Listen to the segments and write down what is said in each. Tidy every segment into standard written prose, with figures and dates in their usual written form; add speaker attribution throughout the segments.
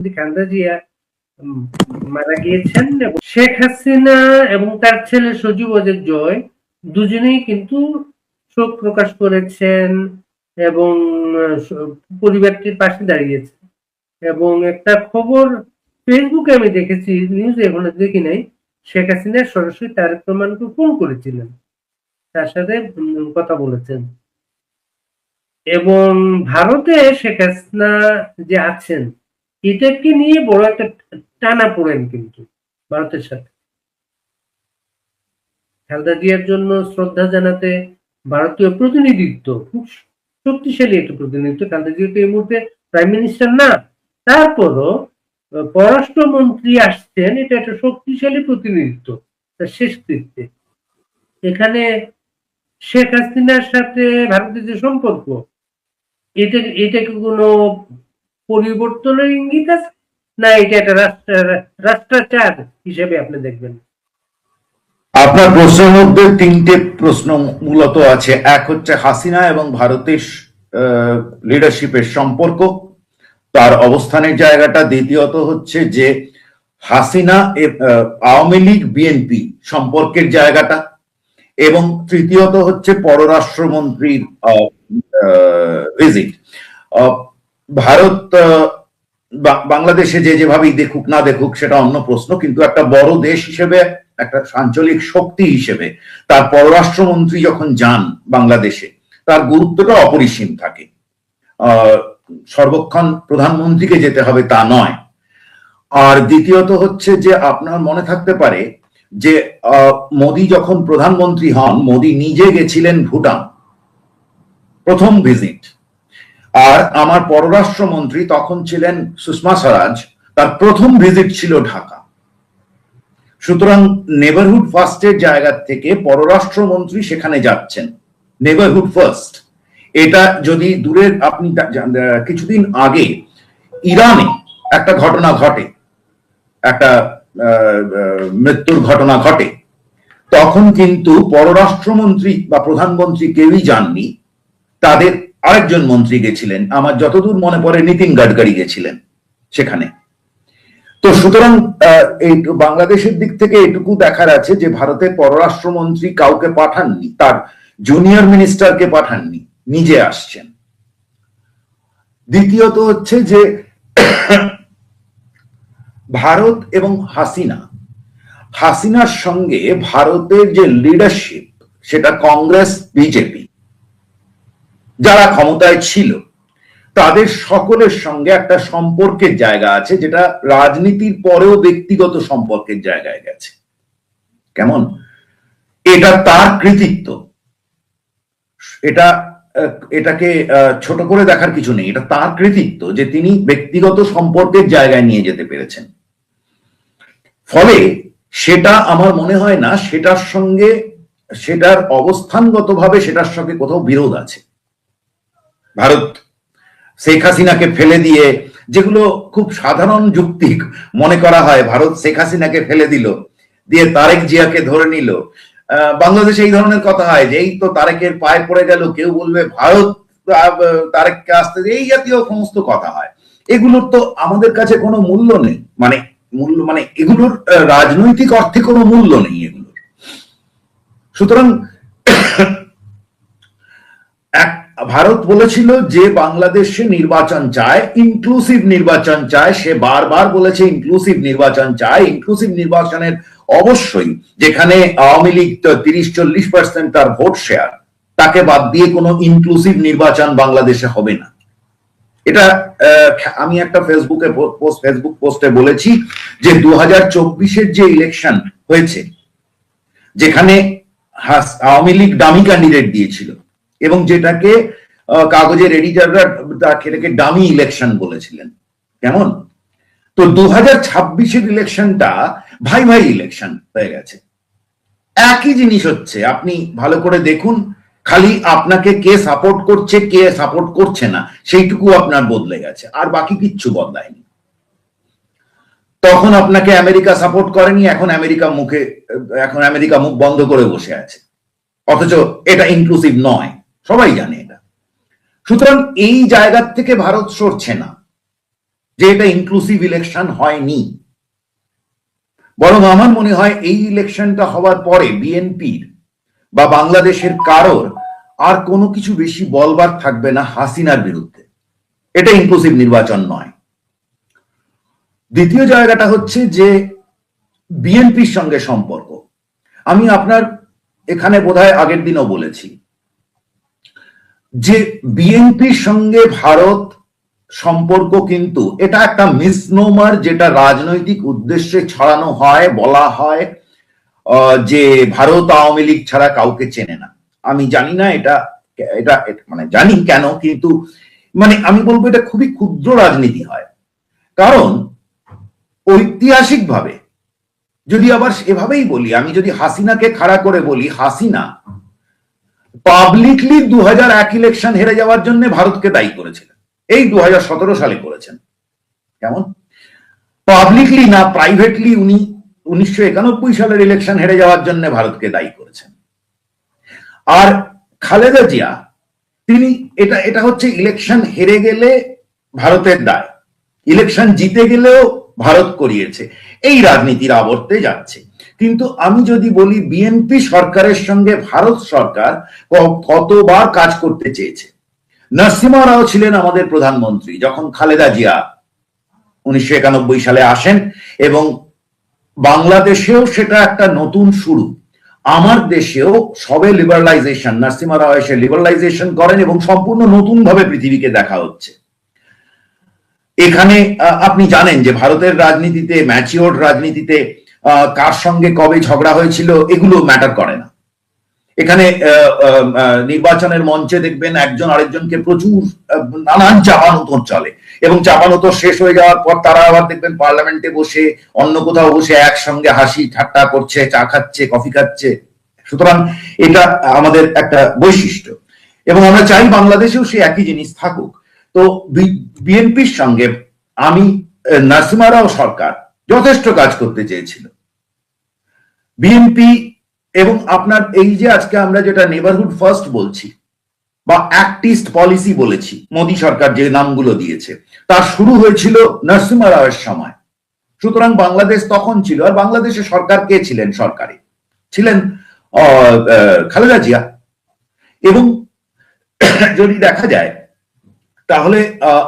Speaker 1: খালেদা জিয়া মারা গিয়েছেন এবং শেখ হাসিনা এবং তার ছেলে সজীব ওয়াজেদ জয় দুজনেই কিন্তু শোক প্রকাশ করেছেন এবং পরিবারটির পাশে দাঁড়িয়েছে। এবং একটা খবর ফেসবুকে আমি দেখেছি, নিউজে এখনো দেখি নাই, শেখ হাসিনা সরাসরি তারেক রহমানকে ফোন করেছিলেন, তার সাথে কথা বলেছেন। এবং ভারতে শেখ হাসিনা যে আছেন এটাকে নিয়ে বড় একটা টানা পড়েন কিন্তু ভারতের সাথে। খালেদা জিয়ার জন্য শ্রদ্ধা জানাতে ভারতীয় প্রতিনিধিত্ব খুব শক্তিশালী একটা প্রতিনিধিত্ব। খালেদা জিয়া তো এই মুহূর্তে প্রাইম মিনিস্টার না, তারপরও পররাষ্ট্রমন্ত্রী আসছেন, এটা একটা শক্তিশালী প্রতিনিধিত্ব তার শেষকৃত্যে। এখানে শেখ হাসিনার সাথে ভারতের যে সম্পর্ক, এটা কি কোনো পরিবর্তনের ইঙ্গিত আছে, না এটা একটা রাষ্ট্রাচার হিসেবে আপনি দেখবেন?
Speaker 2: আপনার প্রশ্নের মধ্যে তিনটে প্রশ্ন মূলত আছে। এক হচ্ছে হাসিনা এবং ভারতের লিডারশিপের সম্পর্ক, তার অবস্থানের জায়গাটা। দ্বিতীয়ত হচ্ছে যে হাসিনা আওয়ামী লীগ বিএনপি সম্পর্কের জায়গাটা। এবং তৃতীয়ত হচ্ছে পররাষ্ট্রমন্ত্রীর ভিজিট। ভারত বাংলাদেশে যেভাবেই দেখুক না দেখুক সেটা অন্য প্রশ্ন, কিন্তু একটা বড় দেশ হিসেবে, একটা আঞ্চলিক শক্তি হিসেবে তার পররাষ্ট্রমন্ত্রী যখন যান বাংলাদেশে, তার গুরুত্বটা অপরিসীম থাকে। সর্বক্ষণ প্রধানমন্ত্রীকে যেতে হবে তা নয়। আর দ্বিতীয়ত হচ্ছে যে আপনার মনে থাকতে পারে যে মোদী যখন প্রধানমন্ত্রী হন, মোদী নিজে গেছিলেন ভুটান, প্রথম ভিজিট। আর আমার পররাষ্ট্রমন্ত্রী তখন ছিলেন সুষমা স্বরাজ, তার প্রথম ভিজিট ছিল ঢাকা। সুতরাং নেবারহুড ফার্স্টের জায়গা থেকে পররাষ্ট্রমন্ত্রী সেখানে যাচ্ছেন, নেবারহুড ফার্স্ট। এটা যদি দূরের, আপনি কিছুদিন আগে ইরানে একটা ঘটনা ঘটে, একটা মৃত্যুর ঘটনা ঘটে, তখন কিন্তু পররাষ্ট্রমন্ত্রী বা প্রধানমন্ত্রী কেউই যাননি, তাদের আরেকজন মন্ত্রী গেছিলেন, আমার যতদূর মনে পড়ে নীতিন গাডকারি গেছিলেন সেখানে। তো সুতরাং এই বাংলাদেশের দিক থেকে এটুকু দেখার আছে যে ভারতের পররাষ্ট্রমন্ত্রী কাউকে পাঠাননি, তার জুনিয়র মিনিস্টারকে পাঠাননি, নিজে আসছেন। দ্বিতীয়ত হচ্ছে যে ভারত এবং হাসিনার সঙ্গে ভারতের যে লিডারশিপ, সেটা কংগ্রেস বিজেপি যারা ক্ষমতায় ছিল, তাদের সকলের সঙ্গে একটা সম্পর্কের জায়গা আছে, যেটা রাজনীতির পরেও ব্যক্তিগত সম্পর্কের জায়গায় গেছে। কেমন? এটা তার কৃতিত্ব, এটাকে ছোট করে দেখার কিছু নেই। এটা তার কৃতিত্ব যে তিনি ব্যক্তিগত সম্পর্কের জায়গায় নিয়ে যেতে পেরেছেন। ফলে সেটা আমার মনে হয় না সেটার অবস্থানগতভাবে সেটার সঙ্গে কোথাও বিরোধ আছে। ভারত শেখ হাসিনাকে ফেলে দিয়ে, যেগুলো খুব সাধারণ যুক্তি মনে করা হয়, ভারত শেখ হাসিনাকে ফেলে দিল, দিয়ে তারেক জিয়াকে ধরে নিল। বাংলাদেশে এই ধরনের কথা হয় যে এই তো তারেকের পায়ে পড়ে গেল, কেউ বলবে ভারত তারেককে আসতে, এই জাতীয় সমস্ত কথা হয়। এগুলোর তো আমাদের কাছে কোনো মূল্য নেই, মানে এগুলোর রাজনৈতিক অর্থে কোনো মূল্য নেই এগুলোর। সুতরাং ভারত বলেছিল যে বাংলাদেশে নির্বাচন চায়, ইনক্লুসিভ নির্বাচন চায়। সে বারবার বলেছে ইনক্লুসিভ নির্বাচন চায়। ইনক্লুসিভ নির্বাচনের অবশ্যই যেখানে আওয়ামী লীগ 30-40% তার ভোট শেয়ার, তাকে বাদ দিয়ে কোনো ইনক্লুসিভ নির্বাচন বাংলাদেশে হবে না। এটা আমি একটা ফেসবুক পোস্টে বলেছি যে 2024-এর যে ইলেকশন হয়েছে, যেখানে আওয়ামী লীগ ডামি ক্যান্ডিডেট দিয়েছিল এবং যেটাকে কাগজের এডিটররা সেটাকে ডামি ইলেকশন বলেছিলেন। কেমন? তো 2026-এর ইলেকশনটা ভাই ভাই ইলেকশন হয়ে গেছে। একই জিনিস হচ্ছে, আপনি ভালো করে দেখুন, খালি আপনাকে কে সাপোর্ট করছে কে সাপোর্ট করছে না সেইটুকু আপনার বদলে গেছে, আর বাকি কিচ্ছু বদলায়নি। তখন আপনাকে আমেরিকা সাপোর্ট করেনি, এখন আমেরিকা মুখ বন্ধ করে বসে আছে, অথচ এটা ইনক্লুসিভ নয়, সবাই জানে এটা। সুতরাং এই জায়গা থেকে ভারত সরছে না যে এটা ইনক্লুসিভ ইলেকশন হয়নি। বরং আমার মনে হয় এই ইলেকশনটা হওয়ার পরে বিএনপির বা বাংলাদেশের কারোর আর কোনো কিছু বেশি বলবার থাকবে না হাসিনার বিরুদ্ধে। এটা ইনক্লুসিভ নির্বাচন নয়। দ্বিতীয় জায়গাটা হচ্ছে যে বিএনপির সঙ্গে সম্পর্ক। আমি আপনার এখানে বোধহয় আগের দিনও বলেছি যে বিএনপির সঙ্গে ভারত সম্পর্ক কিন্তু এটা একটা মিসনোমার, যেটা রাজনৈতিক উদ্দেশ্যে ছড়ানো হয়, বলা হয় যে ভারত আওয়ামী লীগ ছাড়া কাউকে চেনে না। আমি জানি না এটা এটা মানে জানি কেন, কিন্তু মানে আমি বলবো এটা খুবই ক্ষুদ্র রাজনীতি হয়। কারণ ঐতিহাসিকভাবে যদি আবার এভাবেই বলি, আমি যদি হাসিনাকে খাড়া করে বলি, হাসিনা পাবলিকলি 2001 ইলেকশন হেরে যাওয়ার জন্য ভারতকে দায়ী করেছিলেন। এই 2017 সালে করেছেন। কেমন পাবলিকলি না, প্রাইভেটলি উনি 1991 সালের ইলেকশন হেরে যাওয়ার জন্য ভারতকে দায়ী করেছেন। আর খালেদা জিয়া তিনি এটা হচ্ছে ইলেকশন হেরে গেলে ভারতের দায়, ইলেকশন জিতে গেলেও ভারত করিয়েছে, এই রাজনীতির আবর্তে যাচ্ছে। কিন্তু আমি যদি বলি বিএনপি সরকারের সঙ্গে ভারত সরকার কতবার কাজ করতে চেয়েছে। নরসিমহা রাও ছিলেন আমাদের প্রধানমন্ত্রী যখন খালেদা জিয়া 1991 সালে আসেন, এবং বাংলাদেশেও সেটা একটা নতুন শুরু। আমার দেশেও সবে লিবারালাইজেশন, নরসিমহা রাও এসে লিবারালাইজেশন করেন এবং সম্পূর্ণ নতুন ভাবে পৃথিবীকে দেখা হচ্ছে। এখানে আপনি জানেন যে ভারতের রাজনীতিতে, ম্যাচিওর রাজনীতিতে কার সঙ্গে কবে ঝগড়া হয়েছিল এগুলো ম্যাটার করে না। এখানে নির্বাচনের মঞ্চে দেখবেন একজন আরেকজনকে প্রচুর নানান চাপানুতোর চলে, এবং চাপানুতোর শেষ হয়ে যাওয়ার পর তারা আবার দেখবেন পার্লামেন্টে বসে অন্য কোথাও বসে একসঙ্গে হাসি ঠাট্টা করছে, চা খাচ্ছে, কফি খাচ্ছে। সুতরাং এটা আমাদের একটা বৈশিষ্ট্য, এবং আমরা চাই বাংলাদেশেও সে একই জিনিস থাকুক। তো বিএনপির সঙ্গে আমি নরসিমহা রাও সরকার যথেষ্ট কাজ করতে চেয়েছিল। বিএনপি এবং আপনার এই যে আজকে আমরা যেটা নেবারহুড ফার্স্ট বলছি বা অ্যাক্ট ইস্ট পলিসি বলেছি, মোদী সরকার যে নামগুলো দিয়েছে, তার শুরু হয়েছিল নরসিমহা রাওয়ের সময়। সুতরাং বাংলাদেশ তখন ছিল, আর বাংলাদেশের সরকার কে ছিলেন? সরকারে ছিলেন খালেদা জিয়া। এবং যদি দেখা যায় তাহলে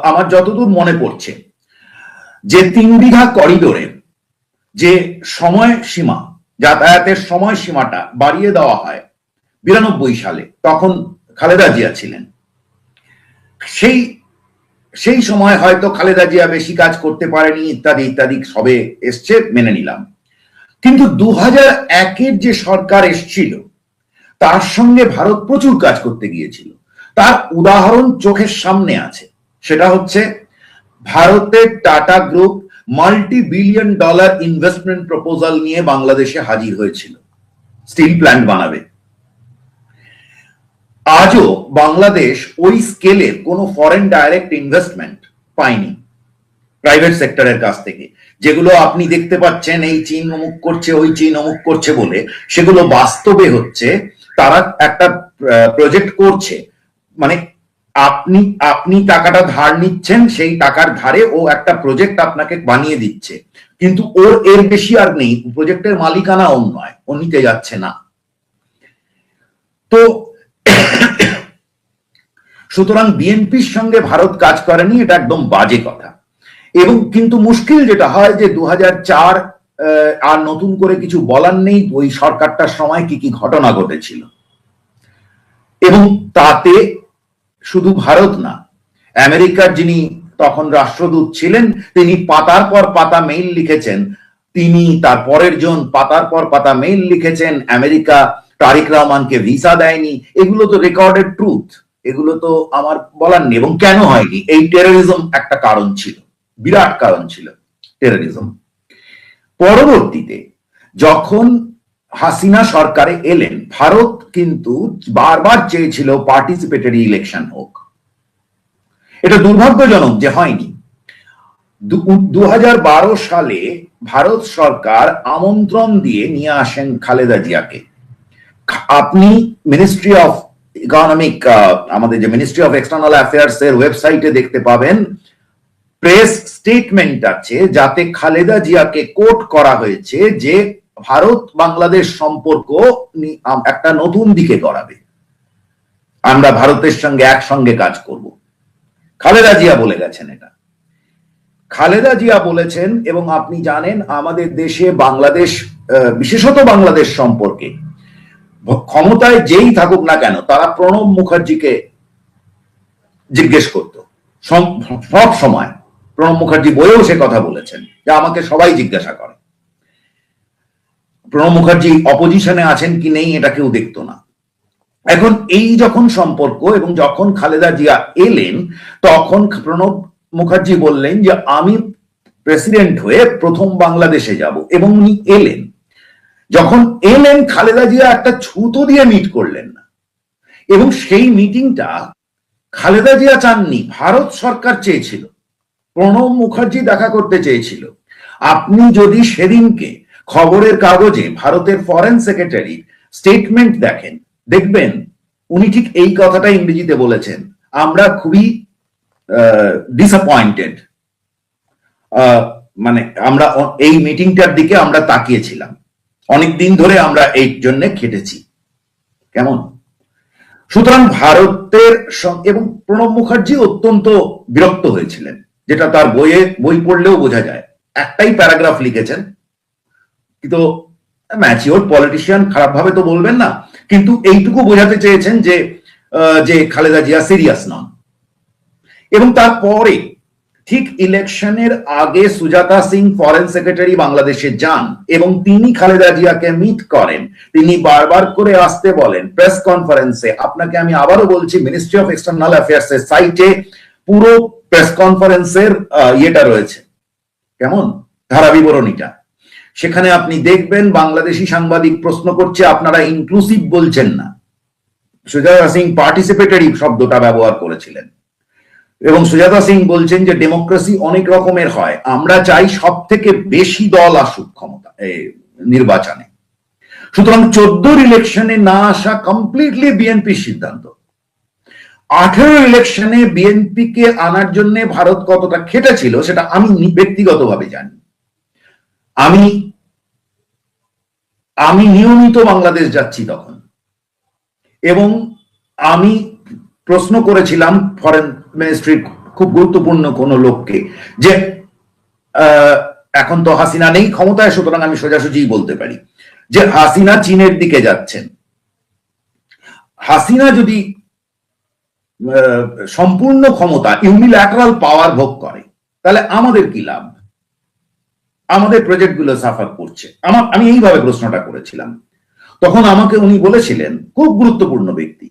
Speaker 2: আমার যতদূর মনে পড়ছে যে 3 বিঘা করিডোরে যে সময় সীমা, যাতায়াতের সময় সীমাটা বাড়িয়ে দেওয়া হয় 92 সালে, তখন খালেদা জিয়া ছিলেন। সেই সময় হয়তো খালেদা জিয়া বেশি কাজ করতে পারেনি, ইত্যাদি ইত্যাদি সবে এসছে, মেনে নিলাম। কিন্তু 2001-এর যে সরকার এসছিল তার সঙ্গে ভারত প্রচুর কাজ করতে গিয়েছিল। তার উদাহরণ চোখের সামনে আছে, সেটা হচ্ছে ভারতের tata group multi-billion dollar investment proposal নিয়ে বাংলাদেশে হাজির হয়েছিল, স্টিল প্ল্যান্ট বানাবে। আজও বাংলাদেশ ওই স্কেলে কোনো ফরেন ডাইরেক্ট ইনভেস্টমেন্ট পায়নি প্রাইভেট সেক্টরের কাছ থেকে। যেগুলো আপনি দেখতে পাচ্ছেন এই চীন অমুক করছে, ওই চীন অমুক করছে বলে, সেগুলো বাস্তবে হচ্ছে তারা একটা প্রজেক্ট করছে, মানে আপনি টাকাটা ধার নিচ্ছেন, সেই টাকার ধারে ও একটা প্রজেক্ট আপনাকে বানিয়ে দিচ্ছে, কিন্তু ওর এর বেশি আর নেই, প্রজেক্টের মালিকানা ওর নয়, ও নিতে যাচ্ছে না। তো সুতরাং বিএনপির সঙ্গে ভারত কাজ করেনি, এটা একদম বাজে কথা। এবং কিন্তু মুশকিল যেটা হয় যে 2004 আর নতুন করে কিছু বলার নেই, ওই সরকারটার সময় কি কি ঘটনা ঘটেছিল। এবং তাতে শুধু ভারত না, আমেরিকার যিনি তখন রাষ্ট্রদূত ছিলেন তিনি পাতার পর পাতা মেইল লিখেছেন, তিনি তার পরের জন পাতার পর পাতা মেইল লিখেছেন আমেরিকা তারিক রহমানকে ভিসা দেয়নি। এগুলো তো রেকর্ডেড ট্রুথ, এগুলো তো আমার বলার নেই। এবং কেন হয়নি? এই টেরোরিজম একটা কারণ ছিল, বিরাট কারণ ছিল টেরোরিজম। পরবর্তীতে যখন হাসিনা সরকারে এলেন, ভারত কিন্তু বারবার চেয়েছিল পার্টিসিপেটরি ইলেকশন হোক। এটা দুর্ভাগ্যজনক যে হয়নি। 2012 সালে ভারত সরকার আমন্ত্রণ দিয়ে নিয়ে আসেন খালেদা জিয়াকে। আপনি মিনিস্ট্রি অফ ইকোনমিক, আমাদের যে মিনিস্ট্রি অফ এক্সটার্নাল অ্যাফেয়ার্স এর ওয়েবসাইটে দেখতে পাবেন প্রেস স্টেটমেন্ট আছে যাতে খালেদা জিয়াকে কোট করা হয়েছে যে ভারত বাংলাদেশ সম্পর্ক একটা নতুন দিকে গড়াবে, আমরা ভারতের সঙ্গে একসঙ্গে কাজ করব। খালেদা জিয়া বলে গেছেন এটা। খালেদা জিয়া বলেছেন, এবং আপনি জানেন আমাদের দেশে বাংলাদেশ, বিশেষত বাংলাদেশ সম্পর্কে ক্ষমতায় যেই থাকুক না কেন তারা প্রণব মুখার্জিকে জিজ্ঞেস করত সব সময়। প্রণব মুখার্জি বইয়েও সে কথা বলেছেন যে আমাকে সবাই জিজ্ঞাসা করে। প্রণব মুখার্জি অপোজিশনে আছেন কি নেই এটা কেউ দেখতো না। এখন এই যখন সম্পর্ক, এবং যখন খালেদা জিয়া এলেন তখন প্রণব মুখার্জি বললেন যে আমি প্রেসিডেন্ট হয়ে প্রথম বাংলাদেশে যাব, এবং উনি এলেন। যখন এলেন খালেদা জিয়া একটা ছুতো দিয়ে মিট করলেন না, এবং সেই মিটিংটা খালেদা জিয়া চাননি, ভারত সরকার চেয়েছিল, প্রণব মুখার্জি দেখা করতে চেয়েছিল। আপনি যদি সেদিনকে খবরের কাগজে ভারতের ফরেন সেক্রেটারি স্টেটমেন্ট দেখেন, দেখবেন উনি ঠিক এই কথাটা ইংরেজিতে বলেছেন, আমরা খুবই ডিসঅ্যাপয়েন্টেড, মানে আমরা এই মিটিংটার দিকে আমরা তাকিয়েছিলাম, অনেক দিন ধরে আমরা এই জন্য খেটেছি। কেমন? সুতরাং ভারতের, এবং প্রণব মুখার্জি অত্যন্ত বিরক্ত হয়েছিলেন, যেটা তার বই পড়লেও বোঝা যায়। একটাই প্যারাগ্রাফ লিখেছেন, কিন্তু ম্যাচিওর পলিটিশিয়ান, খারাপ ভাবে তো বলবেন না, কিন্তু এইটুকু বোঝাতে চেয়েছেন যে খালেদা জিয়া সিরিয়াস নন। এবং তারপরে ঠিক ইলেকশনের আগে সুজাতা সিং ফরেন সেক্রেটারি বাংলাদেশে যান এবং তিনি খালেদা জিয়াকে মিট করেন। তিনি বারবার করে আসতে বলেন প্রেস কনফারেন্সে। আপনাকে আমি আবারও বলছি, মিনিস্ট্রি অফ এক্সটার্নাল অ্যাফেয়ার্স এর সাইটে পুরো প্রেস কনফারেন্সের ইয়েটা রয়েছে, কেমন ধারা বিবরণীটা। সেখানে আপনি দেখবেন বাংলাদেশি সাংবাদিক প্রশ্ন করছে আপনারা ইনক্লুসিভ বলছেন না। সুজাতা সিং পার্টিসিপেটরি শব্দটা ব্যবহার করেছিলেন, এবং সুজাতা সিং বলছেন যে ডেমোক্রেসি অনেক রকমের হয়, আমরা চাই সব থেকে বেশি দল আসুক ক্ষমতা নির্বাচনে। সুতরাং 14 ইলেকশনে না আসা কমপ্লিটলি বিএনপির সিদ্ধান্ত। 18 ইলেকশনে বিএনপি কে আনার জন্য ভারত কতটা খেটেছিল সেটা আমি ব্যক্তিগতভাবে জানি। আমি নিয়মিত বাংলাদেশ যাচ্ছি তখন, এবং আমি প্রশ্ন করেছিলাম ফরেন মিনিস্ট্রির খুব গুরুত্বপূর্ণ কোন লোককে যে এখন তো হাসিনা নেই ক্ষমতায়, সুতরাং আমি সোজাসুজি বলতে পারি যে হাসিনা চীনের দিকে যাচ্ছেন। হাসিনা যদি সম্পূর্ণ ক্ষমতা ইউনিল্যাটারাল পাওয়ার ভোগ করে তাহলে আমাদের কি লাভ? আমাদের প্রজেক্ট গুলো সাফার করছে। আমি এইভাবে প্রশ্নটা করেছিলাম। তখন আমাকে উনি বলেছিলেন, খুব গুরুত্বপূর্ণ ব্যক্তি,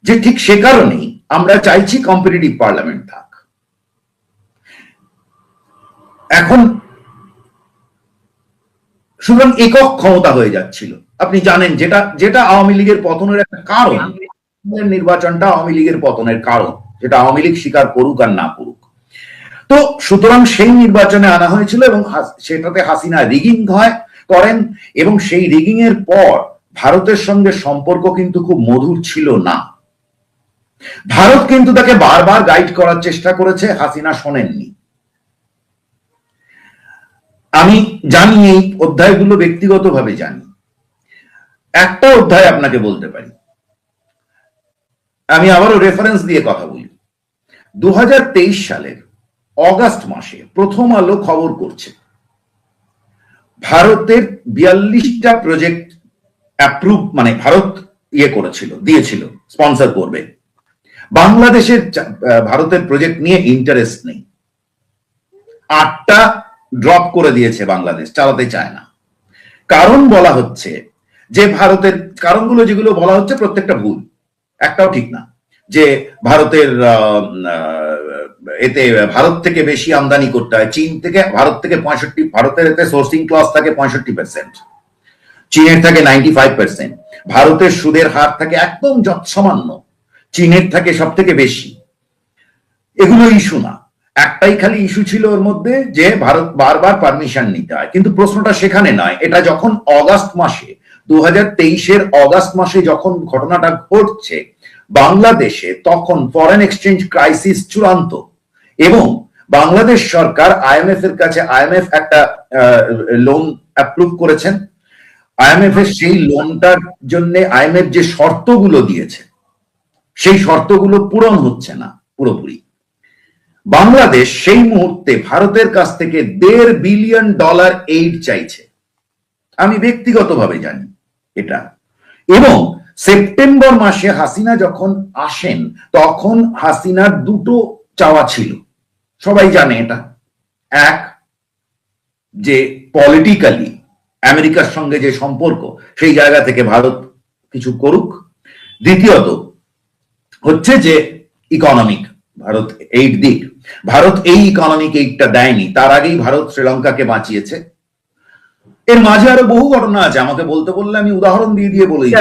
Speaker 2: যে ঠিক সে কারণেই আমরা চাইছি কম্পিটিটিভ পার্লামেন্ট থাক। এখন সুতরাং একক ক্ষমতা হয়ে যাচ্ছিল। আপনি জানেন যেটা আওয়ামী লীগের পতনের একটা কারণ, নির্বাচনটা আওয়ামী লীগের পতনের কারণ, যেটা আওয়ামী লীগ স্বীকার করুক আর না করুক। তো সুতরাং সেই নির্বাচনে আনা হয়েছিল, এবং সেটাতে হাসিনা রিগিং করেন, এবং সেই রিগিং এর পর ভারতের সঙ্গে সম্পর্ক কিন্তু খুব মধুর ছিল না। ভারত কিন্তু তাকে বারবার গাইড করার চেষ্টা করেছে, হাসিনা শোনেননি। আমি জানি এই অধ্যায়গুলো ব্যক্তিগতভাবে জানি। একটা অধ্যায় আপনাকে বলতে পারি, আমি আবারও রেফারেন্স দিয়ে কথা বলি। 2023 সালের অগাস্ট মাসে প্রথম আলো খবর করছে ভারতের 42টা প্রজেক্ট অ্যাপ্রুভ, মানে ভারত দিয়েছিল স্পন্সর করবে। বাংলাদেশের ভারতের প্রজেক্ট নিয়ে ইন্টারেস্ট নেই। 8টা ড্রপ করে দিয়েছে, বাংলাদেশ চালাতে চায় না। কারণ বলা হচ্ছে যে ভারতের কারণগুলো যেগুলো বলা হচ্ছে প্রত্যেকটা ভুল, একটাও ঠিক না। যে ভারতের এতে ভারত থেকে বেশি আমদানি করতে হয়, চীন থেকে ভারত থেকে 65, ভারতের এতে সোর্সিং ক্লস থাকে 65%, চীনের থাকে 95%, ভারতের সুদের হার থাকে একদম যৎসামান্য, চীনের থাকে সব থেকে বেশি। এগুলো ইস্যু না, একটাই খালি ইস্যু ছিল ওর মধ্যে যে ভারত বারবার পারমিশন নিতে হয়। কিন্তু প্রশ্নটা সেখানে নয়। এটা যখন অগাস্ট মাসে 2023-এর অগাস্ট মাসে যখন ঘটনাটা ঘটছে বাংলাদেশে, তখন ফরেন এক্সচেঞ্জ ক্রাইসিস চূড়ান্ত, এবং বাংলাদেশ সরকার আইএমএফ এর কাছে, আইএমএফ একটা লোন অ্যাপ্রুভ করেছেন। আইএমএফ এর সেই লোনটার জন্য আইএমএফ যে শর্তগুলো দিয়েছে সেই শর্তগুলো পূরণ হচ্ছে না পুরোপুরি। বাংলাদেশ সেই মুহূর্তে ভারতের কাছ থেকে $1.5 বিলিয়ন এইড চাইছে, আমি ব্যক্তিগতভাবে জানি এটা। এবং সেপ্টেম্বর মাসে হাসিনা যখন আসেন তখন হাসিনার দুটো চাওয়া ছিল, সবাই জানে এটা। এক, যে পলিটিক্যালি আমেরিকার সঙ্গে যে সম্পর্ক সেই জায়গা থেকে ভারত কিছু করুক। দ্বিতীয়ত হচ্ছে যে ইকোনমিক ভারত এইড দিক। ভারত এই ইকোনমিক এইডটা দেয়নি, তার আগেই ভারত শ্রীলঙ্কাকে বাঁচিয়েছে। এর মাঝে আরো বহু ঘটনা আছে, আমাকে বলতে বললে আমি উদাহরণ দিয়ে দিয়ে বলেই